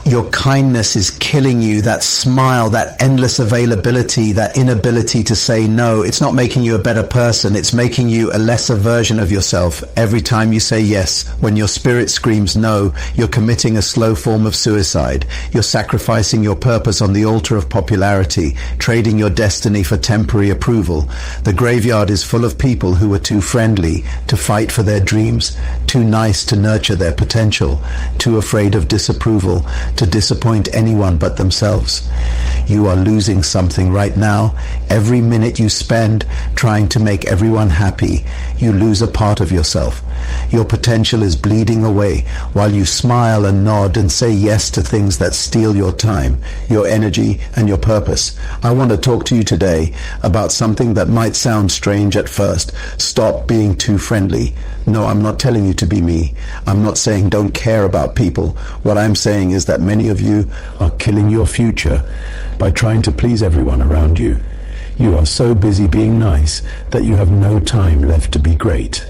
Your kindness is killing you. That smile, that endless availability, that inability to say no. It's not making you a better person. It's making you a lesser version of yourself. Every time you say yes, when your spirit screams no, you're committing a slow form of suicide. You're sacrificing your purpose on the altar of popularity, trading your destiny for temporary approval. The graveyard is full of people who are too friendly to fight for their dreams, too nice to nurture their potential, too afraid of disapproval to disappoint anyone but themselves. You are losing something right now. Every minute you spend trying to make everyone happy, you lose a part of yourself. Your potential is bleeding away while you smile and nod and say yes to things that steal your time, your energy, and your purpose. I want to talk to you today about something that might sound strange at first. Stop being too friendly. No, I'm not telling you to be me. I'm not saying don't care about people. What I'm saying is that many of you are killing your future by trying to please everyone around you. You are so busy being nice that you have no time left to be great.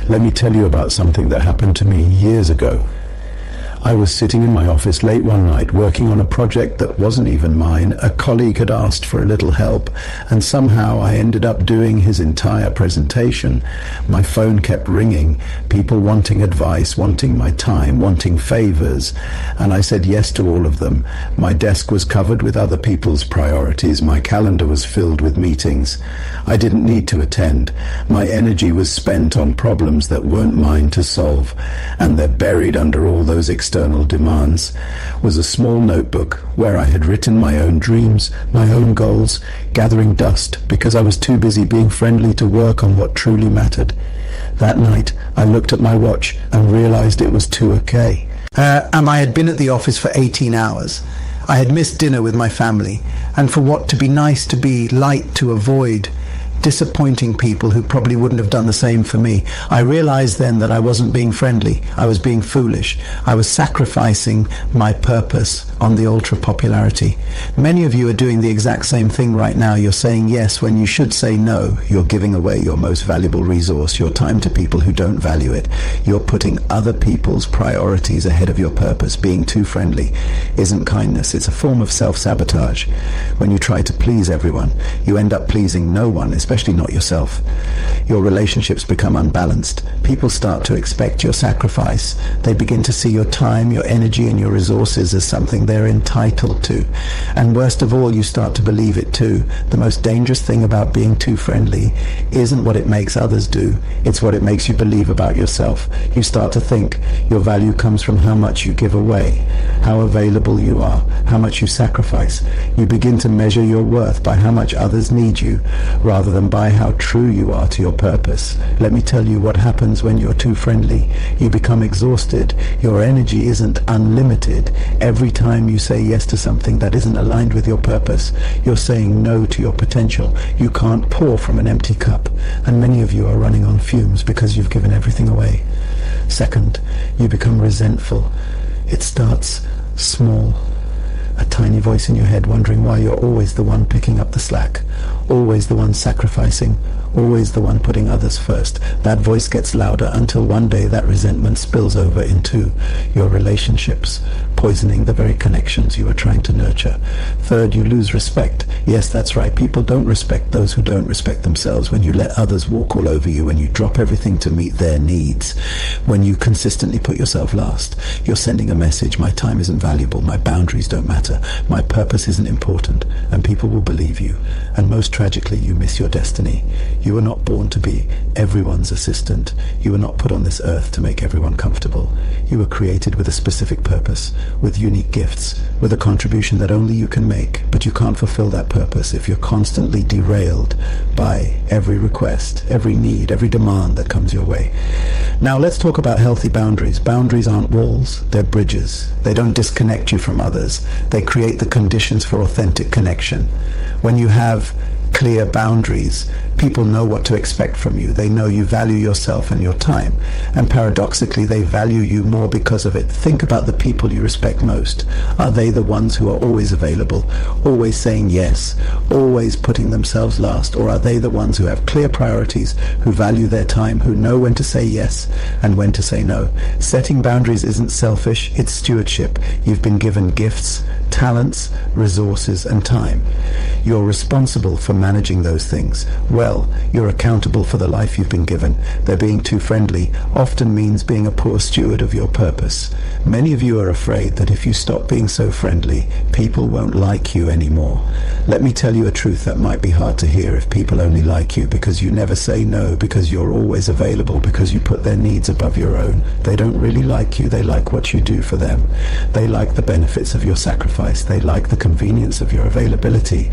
Let me tell you about something that happened to me years ago. I was sitting in my office late one night working on a project that wasn't even mine. A colleague had asked for a little help, and somehow I ended up doing his entire presentation. My phone kept ringing, people wanting advice, wanting my time, wanting favors, and I said yes to all of them. My desk was covered with other people's priorities. My calendar was filled with meetings. I didn't need to attend. My energy was spent on problems that weren't mine to solve, and they're buried under all those external demands was a small notebook where I had written my own dreams, my own goals, gathering dust because I was too busy being friendly to work on what truly mattered. That night, I looked at my watch and realized it was 2:00. And I had been at the office for 18 hours. I had missed dinner with my family, and for what to be nice, to be light, to avoid disappointing people who probably wouldn't have done the same for me. I realized then that I wasn't being friendly. I was being foolish. I was sacrificing my purpose on the altar of popularity. Many of you are doing the exact same thing right now. You're saying yes when you should say no. You're giving away your most valuable resource, your time, to people who don't value it. You're putting other people's priorities ahead of your purpose. Being too friendly isn't kindness. It's a form of self-sabotage. When you try to please everyone, you end up pleasing no one, especially not yourself. Your relationships become unbalanced. People start to expect your sacrifice. They begin to see your time, your energy, and your resources as something they're entitled to. And worst of all, you start to believe it too. The most dangerous thing about being too friendly isn't what it makes others do. It's what it makes you believe about yourself. You start to think your value comes from how much you give away, how available you are, how much you sacrifice. You begin to measure your worth by how much others need you, rather than by how true you are to your purpose. Let me tell you what happens when you're too friendly. You become exhausted. Your energy isn't unlimited. Every time you say yes to something that isn't aligned with your purpose, you're saying no to your potential. You can't pour from an empty cup, and many of you are running on fumes because you've given everything away. Second, you become resentful. It starts small. A tiny voice in your head wondering why you're always the one picking up the slack, always the one sacrificing, always the one putting others first. That voice gets louder until one day that resentment spills over into your relationships, poisoning the very connections you are trying to nurture. Third, you lose respect. Yes, that's right. People don't respect those who don't respect themselves. When you let others walk all over you, when you drop everything to meet their needs, when you consistently put yourself last, you're sending a message: my time isn't valuable, my boundaries don't matter, my purpose isn't important, and people will believe you. And most tragically, you miss your destiny. You were not born to be everyone's assistant. You were not put on this earth to make everyone comfortable. You were created with a specific purpose, with unique gifts, with a contribution that only you can make. But you can't fulfill that purpose if you're constantly derailed by every request, every need, every demand that comes your way. Now let's talk about healthy boundaries. Boundaries aren't walls, they're bridges. They don't disconnect you from others. They create the conditions for authentic connection. When you have clear boundaries, people know what to expect from you. They know you value yourself and your time. And paradoxically, they value you more because of it. Think about the people you respect most. Are they the ones who are always available, always saying yes, always putting themselves last? Or are they the ones who have clear priorities, who value their time, who know when to say yes and when to say no? Setting boundaries isn't selfish, it's stewardship. You've been given gifts, talents, resources, and time. You're responsible for managing those things. Well, you're accountable for the life you've been given. They're being too friendly often means being a poor steward of your purpose. Many of you are afraid that if you stop being so friendly, people won't like you anymore. Let me tell you a truth that might be hard to hear. If people only like you because you never say no, because you're always available, because you put their needs above your own, they don't really like you. They like what you do for them. They like the benefits of your sacrifice. They like the convenience of your availability.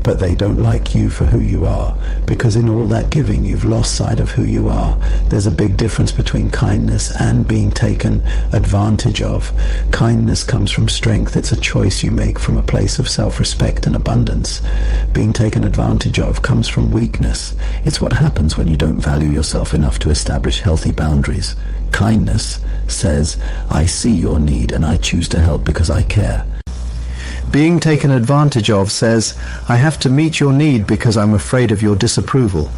But they don't like you for who you are, because in all that giving, you've lost sight of who you are. There's a big difference between kindness and being taken advantage of. Kindness comes from strength. It's a choice you make from a place of self-respect and abundance. Being taken advantage of comes from weakness. It's what happens when you don't value yourself enough to establish healthy boundaries. Kindness says, I see your need and I choose to help because I care. Being taken advantage of says, I have to meet your need because I'm afraid of your disapproval.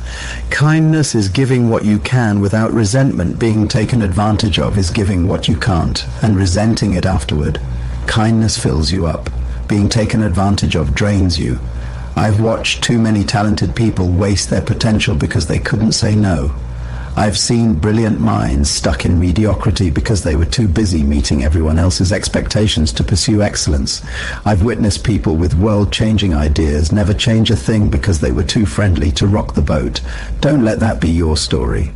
Kindness is giving what you can without resentment. Being taken advantage of is giving what you can't and resenting it afterward. Kindness fills you up. Being taken advantage of drains you. I've watched too many talented people waste their potential because they couldn't say no. I've seen brilliant minds stuck in mediocrity because they were too busy meeting everyone else's expectations to pursue excellence. I've witnessed people with world-changing ideas never change a thing because they were too friendly to rock the boat. Don't let that be your story.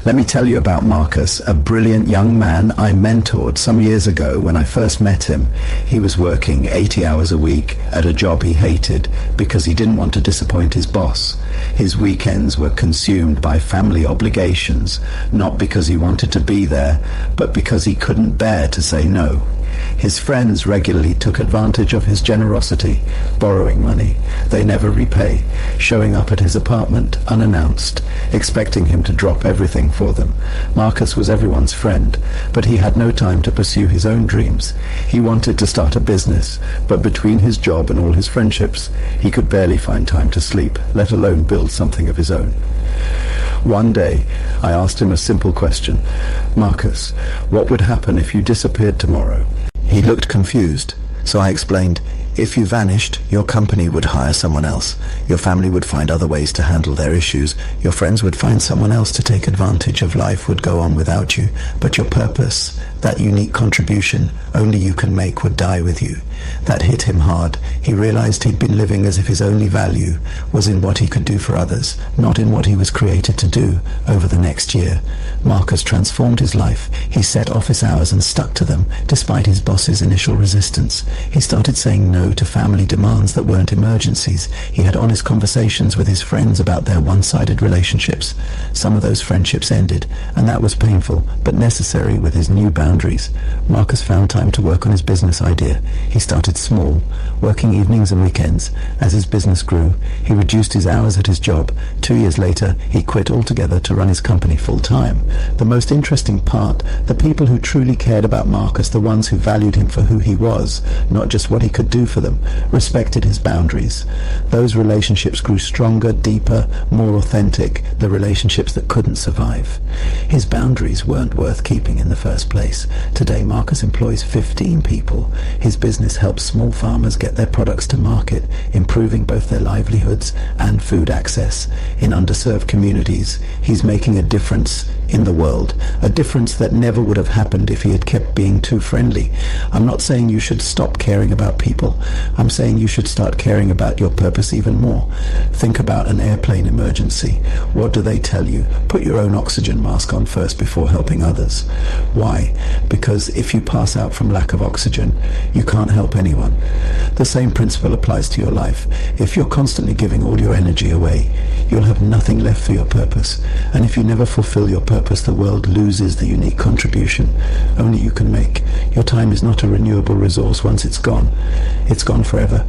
Let me tell you about Marcus, a brilliant young man I mentored some years ago. When I first met him, he was working 80 hours a week at a job he hated because he didn't want to disappoint his boss. His weekends were consumed by family obligations, not because he wanted to be there, but because he couldn't bear to say no. His friends regularly took advantage of his generosity, borrowing money they never repay, showing up at his apartment unannounced, expecting him to drop everything for them. Marcus was everyone's friend, but he had no time to pursue his own dreams. He wanted to start a business, but between his job and all his friendships, he could barely find time to sleep, let alone build something of his own. One day, I asked him a simple question. Marcus, what would happen if you disappeared tomorrow? He looked confused, so I explained, if you vanished, your company would hire someone else. Your family would find other ways to handle their issues. Your friends would find someone else to take advantage of. Life would go on without you. But your purpose, that unique contribution only you can make, would die with you. That hit him hard. He realized he'd been living as if his only value was in what he could do for others, not in what he was created to do. Over the next year, Marcus transformed his life. He set office hours and stuck to them, despite his boss's initial resistance. He started saying no to family demands that weren't emergencies. He had honest conversations with his friends about their one-sided relationships. Some of those friendships ended, and that was painful, but necessary with his new boundaries. Marcus found time to work on his business idea. He started small, working evenings and weekends. As his business grew, he reduced his hours at his job. 2 years later, he quit altogether to run his company full-time. The most interesting part, the people who truly cared about Marcus, the ones who valued him for who he was, not just what he could do for them, respected his boundaries. Those relationships grew stronger, deeper, more authentic, the relationships that couldn't survive. His boundaries weren't worth keeping in the first place. Today, Marcus employs 15 people. His business helps small farmers get their products to market, improving both their livelihoods and food access. In underserved communities, he's making a difference in the world, a difference that never would have happened if he had kept being too friendly. I'm not saying you should stop caring about people. I'm saying you should start caring about your purpose even more. Think about an airplane emergency. What do they tell you? Put your own oxygen mask on first before helping others. Why? Because if you pass out from lack of oxygen, you can't help anyone. The same principle applies to your life. If you're constantly giving all your energy away, you'll have nothing left for your purpose. And if you never fulfill your purpose, the world loses the unique contribution only you can make. Your time is not a renewable resource once it's gone. it's gone forever.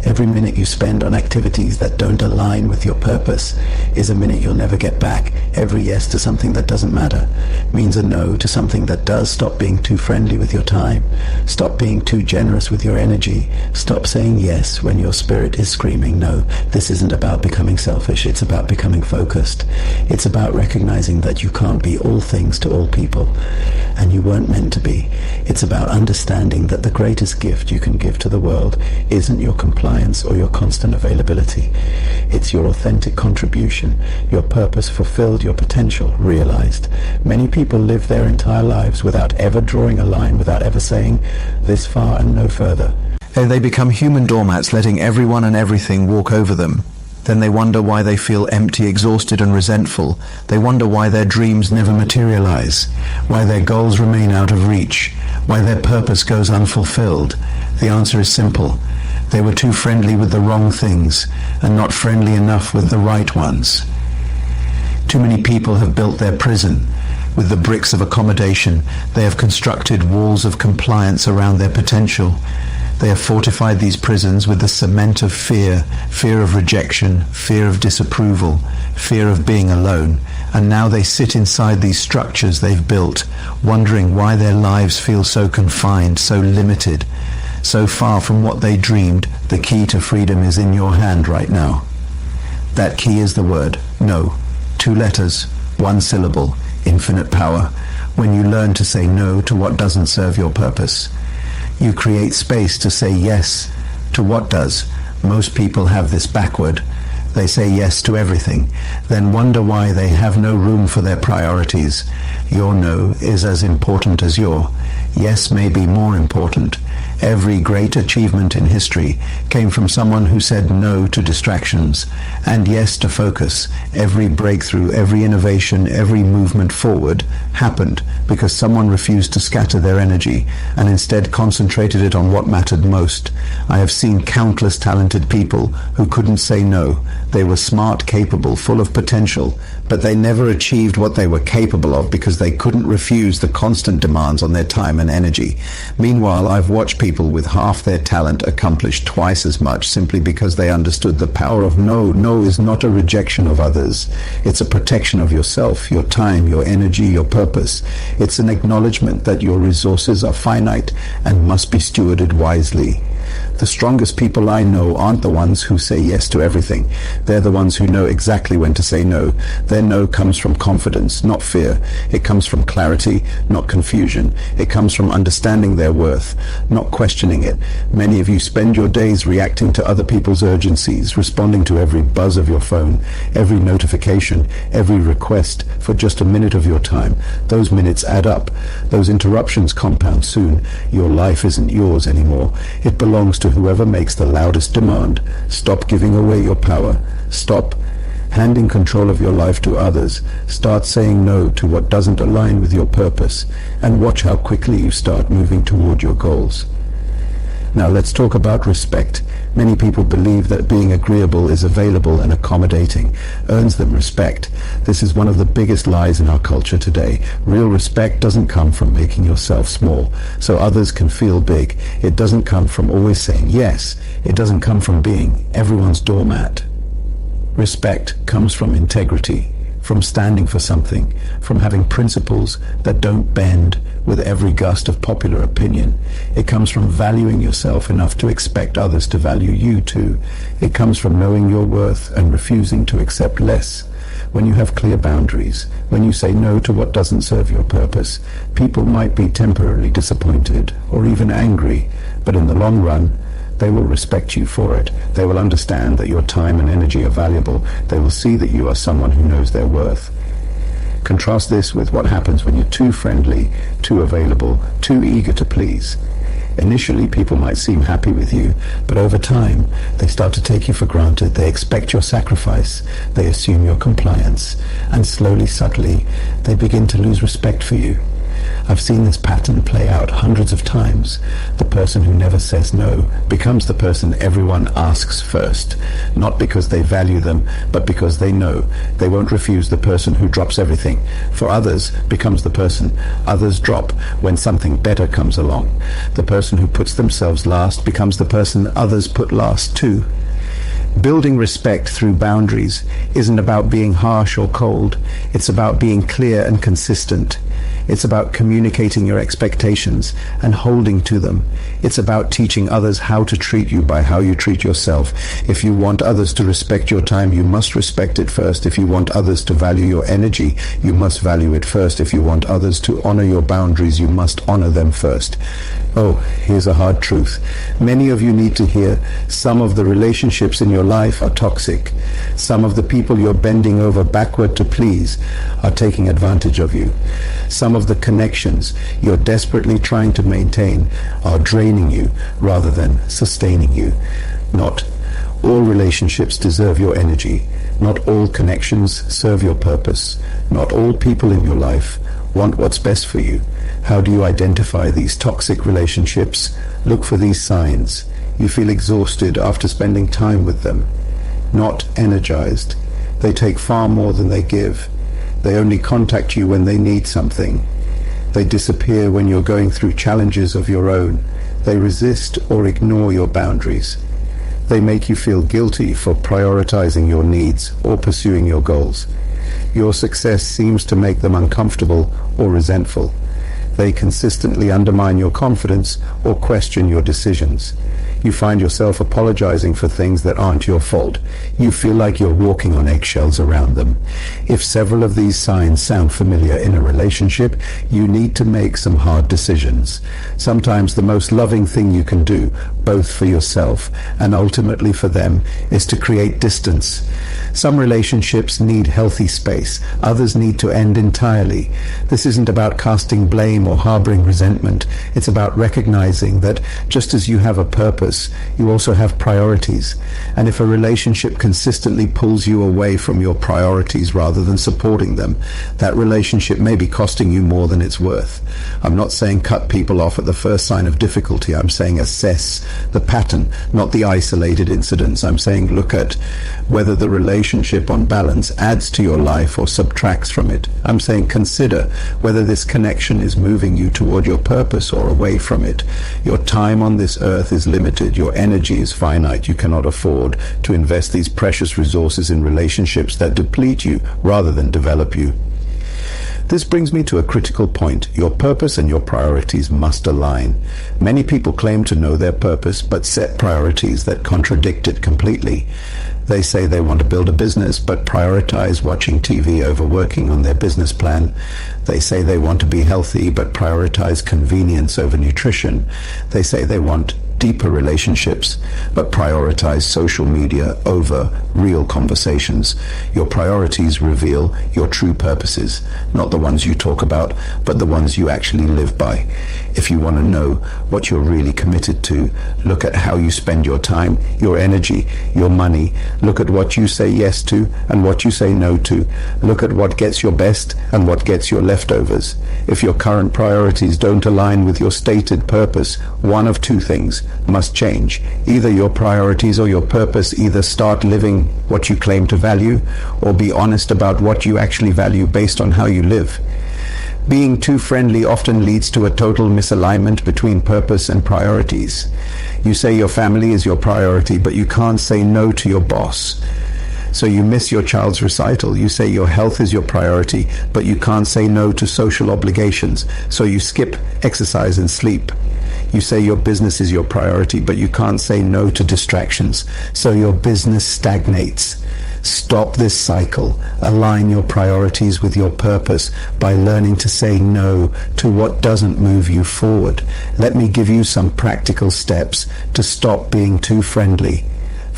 Every minute you spend on activities that don't align with your purpose is a minute you'll never get back. Every yes to something that doesn't matter means a no to something that does. Stop being too friendly with your time. Stop being too generous with your energy. Stop saying yes when your spirit is screaming no. This isn't about becoming selfish. It's about becoming focused. It's about recognizing that you can't be all things to all people, and you weren't meant to be. It's about understanding that the greatest gift you can give to the world isn't your compliance or your constant availability. It's your authentic contribution, your purpose fulfilled, your potential realized. Many people live their entire lives without ever drawing a line, without ever saying this far and no further. And they become human doormats, letting everyone and everything walk over them. Then they wonder why they feel empty, exhausted and resentful. They wonder why their dreams never materialize, why their goals remain out of reach, why their purpose goes unfulfilled. The answer is simple. They were too friendly with the wrong things and not friendly enough with the right ones. Too many people have built their prison with the bricks of accommodation. They have constructed walls of compliance around their potential. They have fortified these prisons with the cement of fear, fear of rejection, fear of disapproval, fear of being alone. And now they sit inside these structures they've built, wondering why their lives feel so confined, so limited, so far from what they dreamed. The key to freedom is in your hand right now. That key is the word no. 2 letters, 1 syllable, infinite power. When you learn to say no to what doesn't serve your purpose, you create space to say yes to what does. Most people have this backward. They say yes to everything, then wonder why they have no room for their priorities. Your no is as important as your yes may be more important. Every great achievement in history came from someone who said no to distractions and yes to focus. Every breakthrough, every innovation, every movement forward happened because someone refused to scatter their energy and instead concentrated it on what mattered most. I have seen countless talented people who couldn't say no. They were smart, capable, full of potential, but they never achieved what they were capable of because they couldn't refuse the constant demands on their time and energy. Meanwhile, I've watched people with half their talent accomplish twice as much simply because they understood the power of no. No is not a rejection of others. It's a protection of yourself, your time, your energy, your purpose. It's an acknowledgement that your resources are finite and must be stewarded wisely. The strongest people I know aren't the ones who say yes to everything. They're the ones who know exactly when to say no. Their no comes from confidence, not fear. It comes from clarity, not confusion. It comes from understanding their worth, not questioning it. Many of you spend your days reacting to other people's urgencies, responding to every buzz of your phone, every notification, every request for just a minute of your time. Those minutes add up. Those interruptions compound soon. Your life isn't yours anymore. It belongs to whoever makes the loudest demand. Stop giving away your power. Stop handing control of your life to others. Start saying no to what doesn't align with your purpose, and watch how quickly you start moving toward your goals. Now let's talk about respect. Many people believe that being agreeable is available and accommodating earns them respect. This is one of the biggest lies in our culture today. Real respect doesn't come from making yourself small so others can feel big. It doesn't come from always saying yes. It doesn't come from being everyone's doormat. Respect comes from integrity, from standing for something, from having principles that don't bend with every gust of popular opinion. It comes from valuing yourself enough to expect others to value you too. It comes from knowing your worth and refusing to accept less. When you have clear boundaries, when you say no to what doesn't serve your purpose, people might be temporarily disappointed or even angry, but in the long run, they will respect you for it. They will understand that your time and energy are valuable. They will see that you are someone who knows their worth. Contrast this with what happens when you're too friendly, too available, too eager to please. Initially, people might seem happy with you, but over time, they start to take you for granted. They expect your sacrifice. They assume your compliance. And slowly, subtly, they begin to lose respect for you. I've seen this pattern play out hundreds of times. The person who never says no becomes the person everyone asks first, not because they value them, but because they know they won't refuse the person who drops everything. For others becomes the person others drop when something better comes along. The person who puts themselves last becomes the person others put last too. Building respect through boundaries isn't about being harsh or cold. It's about being clear and consistent. It's about communicating your expectations and holding to them. It's about teaching others how to treat you by how you treat yourself. If you want others to respect your time, you must respect it first. If you want others to value your energy, you must value it first. If you want others to honor your boundaries, you must honor them first. Oh, here's a hard truth. Many of you need to hear some of the relationships in your life are toxic. Some of the people you're bending over backward to please are taking advantage of you. Some of the connections you're desperately trying to maintain are draining you rather than sustaining you. Not all relationships deserve your energy. Not all connections serve your purpose. Not all people in your life want what's best for you. How do you identify these toxic relationships? Look for these signs. You feel exhausted after spending time with them. Not energized. They take far more than they give. They only contact you when they need something. They disappear when you're going through challenges of your own. They resist or ignore your boundaries. They make you feel guilty for prioritizing your needs or pursuing your goals. Your success seems to make them uncomfortable or resentful. They consistently undermine your confidence or question your decisions. You find yourself apologizing for things that aren't your fault. You feel like you're walking on eggshells around them. If several of these signs sound familiar in a relationship, you need to make some hard decisions. Sometimes the most loving thing you can do, both for yourself and ultimately for them, is to create distance. Some relationships need healthy space. Others need to end entirely. This isn't about casting blame or harboring resentment. It's about recognizing that just as you have a purpose, you also have priorities. And if a relationship consistently pulls you away from your priorities rather than supporting them, that relationship may be costing you more than it's worth. I'm not saying cut people off at the first sign of difficulty. I'm saying assess the pattern, not the isolated incidents. I'm saying look at whether the relationship on balance adds to your life or subtracts from it. I'm saying consider whether this connection is moving you toward your purpose or away from it. Your time on this earth is limited. Your energy is finite. You cannot afford to invest these precious resources in relationships that deplete you rather than develop you. This brings me to a critical point. Your purpose and your priorities must align. Many people claim to know their purpose, but set priorities that contradict it completely. They say they want to build a business, but prioritize watching TV over working on their business plan. They say they want to be healthy, but prioritize convenience over nutrition. They say they want deeper relationships, but prioritize social media over real conversations. Your priorities reveal your true purposes, not the ones you talk about, but the ones you actually live by. If you want to know what you're really committed to, look at how you spend your time, your energy, your money. Look at what you say yes to and what you say no to. Look at what gets your best and what gets your leftovers. If your current priorities don't align with your stated purpose, one of two things must change. Either your priorities or your purpose either start living what you claim to value, or be honest about what you actually value based on how you live. Being too friendly often leads to a total misalignment between purpose and priorities. You say your family is your priority, but you can't say no to your boss. So you miss your child's recital. You say your health is your priority, but you can't say no to social obligations. So you skip exercise and sleep. You say your business is your priority, but you can't say no to distractions. So your business stagnates. Stop this cycle. Align your priorities with your purpose by learning to say no to what doesn't move you forward. Let me give you some practical steps to stop being too friendly.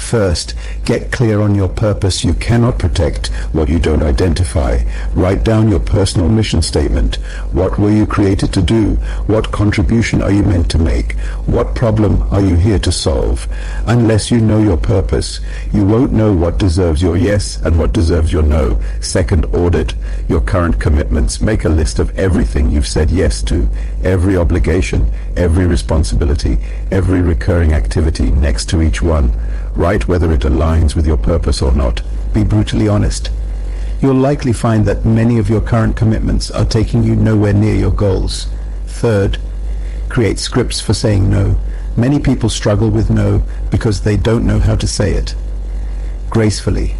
First, get clear on your purpose. You cannot protect what you don't identify. Write down your personal mission statement. What were you created to do? What contribution are you meant to make? What problem are you here to solve? Unless you know your purpose, you won't know what deserves your yes and what deserves your no. Second, audit your current commitments. Make a list of everything you've said yes to, every obligation, every responsibility, every recurring activity next to each one. Write whether it aligns with your purpose or not. Be brutally honest. You'll likely find that many of your current commitments are taking you nowhere near your goals. Third, create scripts for saying no. Many people struggle with no because they don't know how to say it. Gracefully.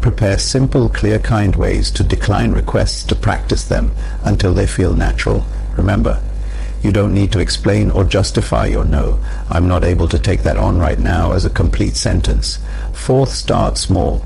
Prepare simple, clear, kind ways to decline requests to practice them until they feel natural. Remember, you don't need to explain or justify your no. I'm not able to take that on right now as a complete sentence. Fourth, start small.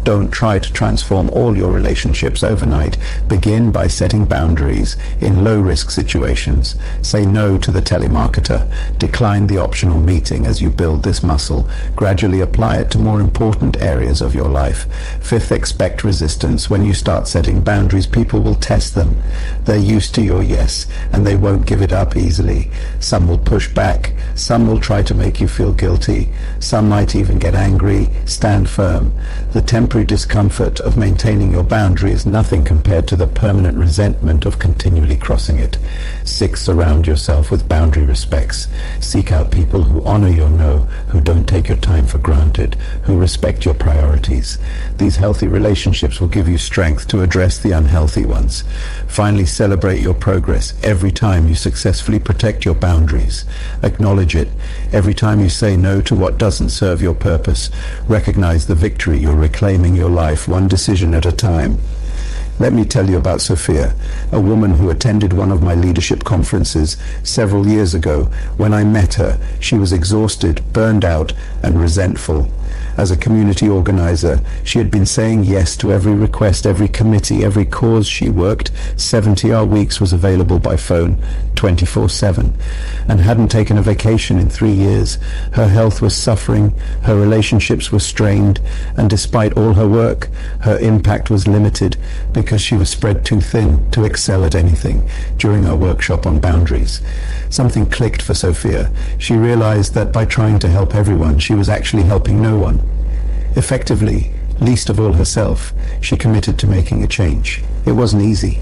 Don't try to transform all your relationships overnight. Begin by setting boundaries in low-risk situations. Say no to the telemarketer. Decline the optional meeting as you build this muscle. Gradually apply it to more important areas of your life. Fifth, expect resistance. When you start setting boundaries, people will test them. They're used to your yes, and they won't give it up easily. Some will push back. Some will try to make you feel guilty. Some might even get angry. Stand firm. The temporary discomfort of maintaining your boundary is nothing compared to the permanent resentment of continually crossing it. Six, surround yourself with boundary respects. Seek out people who honor your no, who don't take your time for granted, who respect your priorities. These healthy relationships will give you strength to address the unhealthy ones. Finally, celebrate your progress every time you successfully protect your boundaries. Acknowledge it every time you say no to what doesn't serve your purpose. Recognize the victory you're reclaiming your life one decision at a time. Let me tell you about Sophia, a woman who attended one of my leadership conferences several years ago. When I met her, she was exhausted, burned out, and resentful. As a community organizer, she had been saying yes to every request, every committee, every cause she worked. 70-hour weeks was available by phone 24/7, and hadn't taken a vacation in 3 years. Her health was suffering, her relationships were strained, and despite all her work, her impact was limited because she was spread too thin to excel at anything. During our workshop on boundaries, something clicked for Sophia. She realized that by trying to help everyone, she was actually helping no one. Effectively, least of all herself, she committed to making a change. It wasn't easy.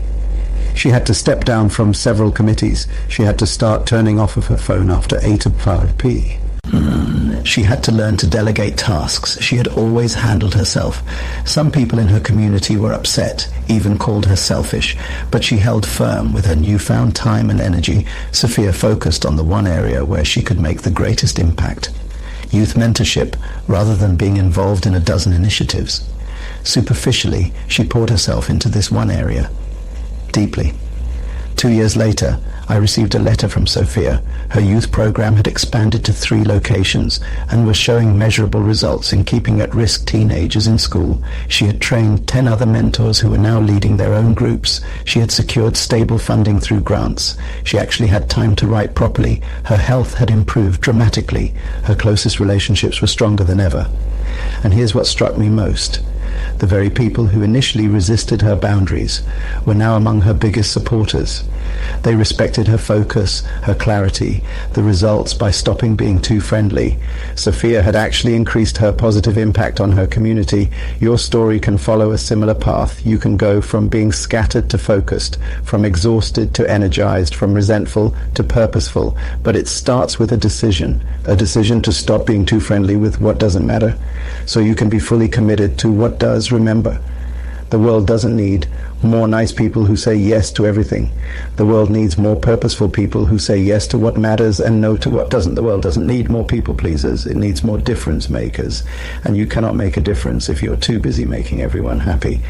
She had to step down from several committees. She had to start turning off of her phone after 8 or 5 p.m. She had to learn to delegate tasks. She had always handled herself. Some people in her community were upset, even called her selfish, but she held firm. With her newfound time and energy, Sophia focused on the one area where she could make the greatest impact: youth mentorship, rather than being involved in a dozen initiatives. Superficially, she poured herself into this one area. Deeply. 2 years later, I received a letter from Sophia. Her youth program had expanded to 3 locations and was showing measurable results in keeping at-risk teenagers in school. She had trained 10 other mentors who were now leading their own groups. She had secured stable funding through grants. She actually had time to write properly. Her health had improved dramatically. Her closest relationships were stronger than ever. And here's what struck me most. The very people who initially resisted her boundaries were now among her biggest supporters. They respected her focus, her clarity, the results by stopping being too friendly. Sophia had actually increased her positive impact on her community. Your story can follow a similar path. You can go from being scattered to focused, from exhausted to energized, from resentful to purposeful. But it starts with a decision to stop being too friendly with what doesn't matter, so you can be fully committed to what does. Remember, the world doesn't need more nice people who say yes to everything. The world needs more purposeful people who say yes to what matters and no to what doesn't. The world doesn't need more people pleasers. It needs more difference makers. And you cannot make a difference if you're too busy making everyone happy.